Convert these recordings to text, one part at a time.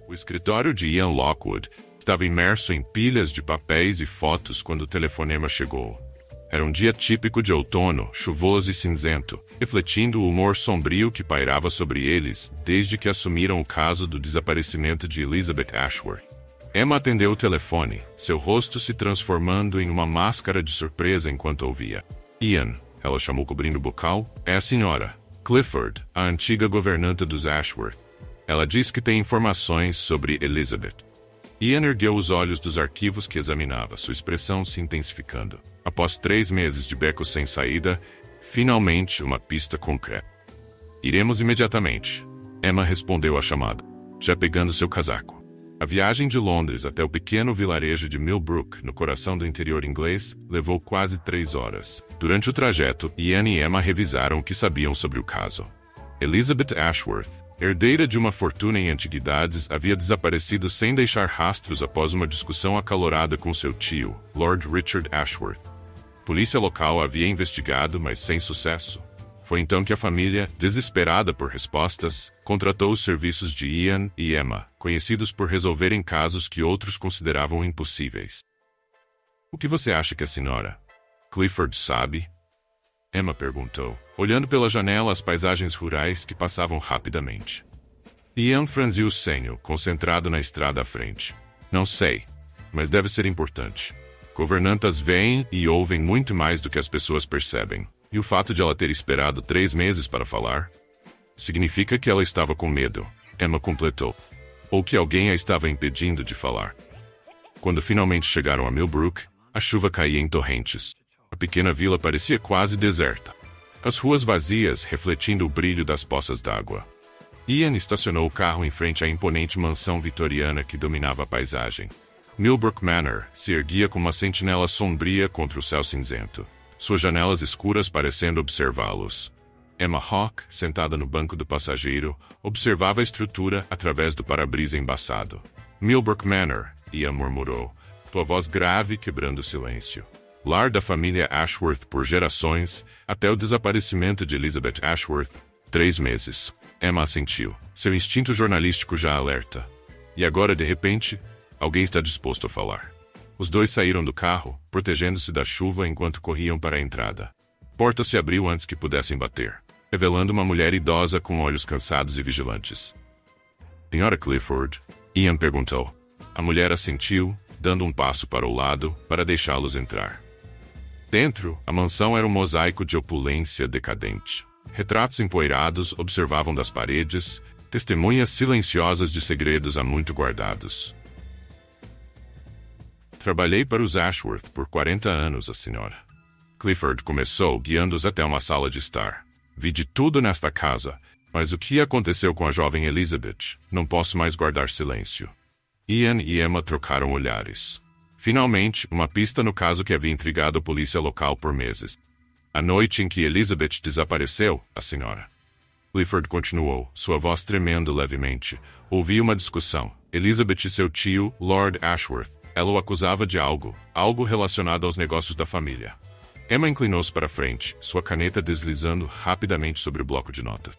O escritório de Ian Lockwood estava imerso em pilhas de papéis e fotos quando o telefonema chegou. Era um dia típico de outono, chuvoso e cinzento, refletindo o humor sombrio que pairava sobre eles desde que assumiram o caso do desaparecimento de Elizabeth Ashworth. Emma atendeu o telefone, seu rosto se transformando em uma máscara de surpresa enquanto ouvia. Ian, ela chamou cobrindo o bocal, é a senhora Clifford, a antiga governanta dos Ashworth. Ela diz que tem informações sobre Elizabeth. Ian ergueu os olhos dos arquivos que examinava, sua expressão se intensificando. Após 3 meses de becos sem saída, finalmente uma pista concreta. Iremos imediatamente. Emma respondeu à chamada, já pegando seu casaco. A viagem de Londres até o pequeno vilarejo de Millbrook, no coração do interior inglês, levou quase 3 horas. Durante o trajeto, Ian e Emma revisaram o que sabiam sobre o caso. Elizabeth Ashworth, herdeira de uma fortuna em antiguidades, havia desaparecido sem deixar rastros após uma discussão acalorada com seu tio, Lord Richard Ashworth. A polícia local havia investigado, mas sem sucesso. Foi então que a família, desesperada por respostas, contratou os serviços de Ian e Emma, conhecidos por resolverem casos que outros consideravam impossíveis. O que você acha que a senhora Clifford sabe? Emma perguntou, olhando pela janela as paisagens rurais que passavam rapidamente. Ian franziu o senho, concentrado na estrada à frente. Não sei, mas deve ser importante. Governantas veem e ouvem muito mais do que as pessoas percebem. E o fato de ela ter esperado 3 meses para falar significa que ela estava com medo, Emma completou. Ou que alguém a estava impedindo de falar. Quando finalmente chegaram a Millbrook, a chuva caía em torrentes. A pequena vila parecia quase deserta. As ruas vazias refletindo o brilho das poças d'água. Ian estacionou o carro em frente à imponente mansão vitoriana que dominava a paisagem. Millbrook Manor se erguia como uma sentinela sombria contra o céu cinzento, suas janelas escuras parecendo observá-los. Emma Hawke, sentada no banco do passageiro, observava a estrutura através do para-brisa embaçado. Millbrook Manor, Ian murmurou, sua voz grave quebrando o silêncio. Lar da família Ashworth por gerações, até o desaparecimento de Elizabeth Ashworth, 3 meses. Emma assentiu, seu instinto jornalístico já alerta. E agora, de repente, alguém está disposto a falar. Os dois saíram do carro, protegendo-se da chuva enquanto corriam para a entrada. A porta se abriu antes que pudessem bater, revelando uma mulher idosa com olhos cansados e vigilantes. Senhora Clifford? Ian perguntou. A mulher assentiu, dando um passo para o lado, para deixá-los entrar. Dentro, a mansão era um mosaico de opulência decadente. Retratos empoeirados observavam das paredes, testemunhas silenciosas de segredos há muito guardados. Trabalhei para os Ashworth por 40 anos, a senhora Clifford começou, guiando-os até uma sala de estar. Vi de tudo nesta casa, mas o que aconteceu com a jovem Elizabeth? Não posso mais guardar silêncio. Ian e Emma trocaram olhares. Finalmente, uma pista no caso que havia intrigado a polícia local por meses. A noite em que Elizabeth desapareceu, a senhora Clifford continuou, sua voz tremendo levemente. Ouvi uma discussão. Elizabeth e seu tio, Lord Ashworth. Ela o acusava de algo relacionado aos negócios da família. Emma inclinou-se para frente, sua caneta deslizando rapidamente sobre o bloco de notas.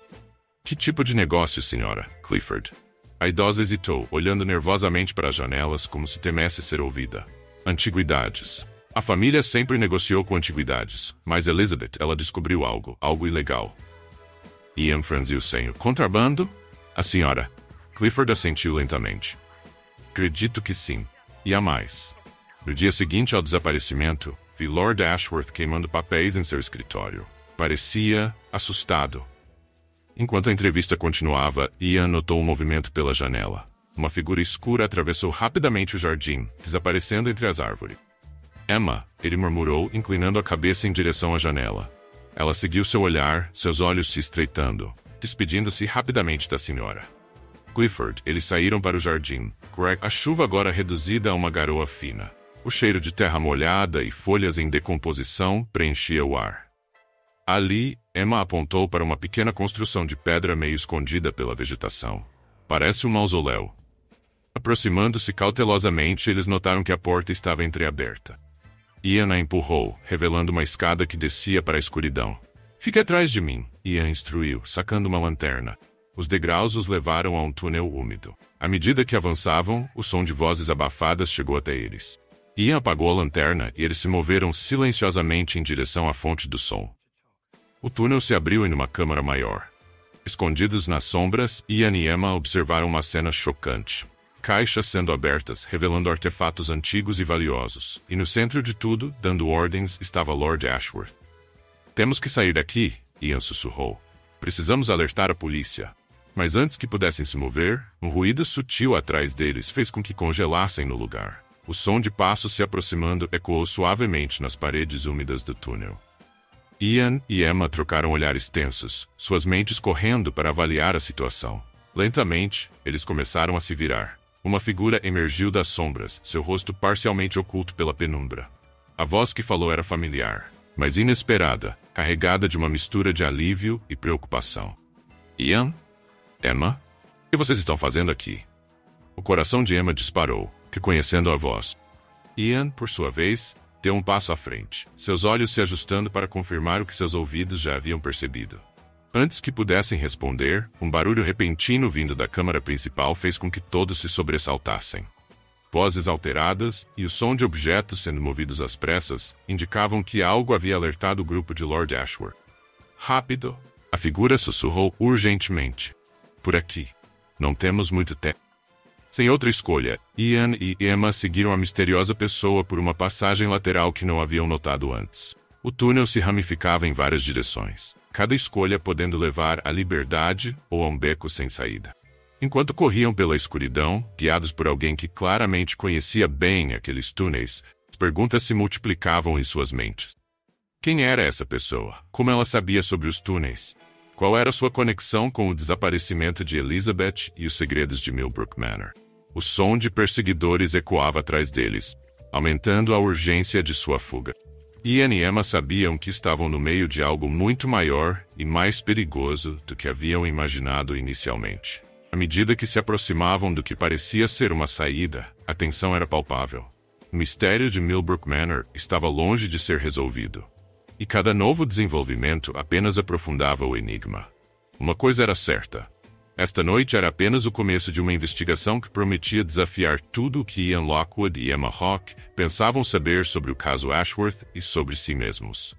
Que tipo de negócio, senhora Clifford? A idosa hesitou, olhando nervosamente para as janelas como se temesse ser ouvida. Antiguidades. A família sempre negociou com antiguidades, mas Elizabeth, ela descobriu algo ilegal. Ian franziu o senho. Contrabando? A senhora Clifford assentiu lentamente. Acredito que sim. E há mais. No dia seguinte ao desaparecimento, vi Lord Ashworth queimando papéis em seu escritório. Parecia assustado. Enquanto a entrevista continuava, Ian notou um movimento pela janela. Uma figura escura atravessou rapidamente o jardim, desaparecendo entre as árvores. Emma, ele murmurou, inclinando a cabeça em direção à janela. Ela seguiu seu olhar, seus olhos se estreitando, despedindo-se rapidamente da senhora Clifford. Eles saíram para o jardim. A chuva agora reduzida a uma garoa fina. O cheiro de terra molhada e folhas em decomposição preenchia o ar. Ali, Emma apontou para uma pequena construção de pedra meio escondida pela vegetação. Parece um mausoléu. Aproximando-se cautelosamente, eles notaram que a porta estava entreaberta. Ian a empurrou, revelando uma escada que descia para a escuridão. Fique atrás de mim, Ian instruiu, sacando uma lanterna. Os degraus os levaram a um túnel úmido. À medida que avançavam, o som de vozes abafadas chegou até eles. Ian apagou a lanterna e eles se moveram silenciosamente em direção à fonte do som. O túnel se abriu em uma câmara maior. Escondidos nas sombras, Ian e Emma observaram uma cena chocante. Caixas sendo abertas, revelando artefatos antigos e valiosos. E no centro de tudo, dando ordens, estava Lord Ashworth. "Temos que sair daqui", Ian sussurrou. "Precisamos alertar a polícia." Mas antes que pudessem se mover, um ruído sutil atrás deles fez com que congelassem no lugar. O som de passos se aproximando ecoou suavemente nas paredes úmidas do túnel. Ian e Emma trocaram olhares tensos, suas mentes correndo para avaliar a situação. Lentamente, eles começaram a se virar. Uma figura emergiu das sombras, seu rosto parcialmente oculto pela penumbra. A voz que falou era familiar, mas inesperada, carregada de uma mistura de alívio e preocupação. "Ian? Emma? O que vocês estão fazendo aqui?" O coração de Emma disparou, reconhecendo a voz. Ian, por sua vez, deu um passo à frente, seus olhos se ajustando para confirmar o que seus ouvidos já haviam percebido. Antes que pudessem responder, um barulho repentino vindo da câmara principal fez com que todos se sobressaltassem. Vozes alteradas e o som de objetos sendo movidos às pressas indicavam que algo havia alertado o grupo de Lord Ashworth. "Rápido!" A figura sussurrou urgentemente. "Por aqui. Não temos muito tempo." Sem outra escolha, Ian e Emma seguiram a misteriosa pessoa por uma passagem lateral que não haviam notado antes. O túnel se ramificava em várias direções, cada escolha podendo levar à liberdade ou a um beco sem saída. Enquanto corriam pela escuridão, guiados por alguém que claramente conhecia bem aqueles túneis, as perguntas se multiplicavam em suas mentes. Quem era essa pessoa? Como ela sabia sobre os túneis? Qual era sua conexão com o desaparecimento de Elizabeth e os segredos de Millbrook Manor? O som de perseguidores ecoava atrás deles, aumentando a urgência de sua fuga. Ian e Emma sabiam que estavam no meio de algo muito maior e mais perigoso do que haviam imaginado inicialmente. À medida que se aproximavam do que parecia ser uma saída, a tensão era palpável. O mistério de Millbrook Manor estava longe de ser resolvido. E cada novo desenvolvimento apenas aprofundava o enigma. Uma coisa era certa. Esta noite era apenas o começo de uma investigação que prometia desafiar tudo o que Ian Lockwood e Emma Hawke pensavam saber sobre o caso Ashworth e sobre si mesmos.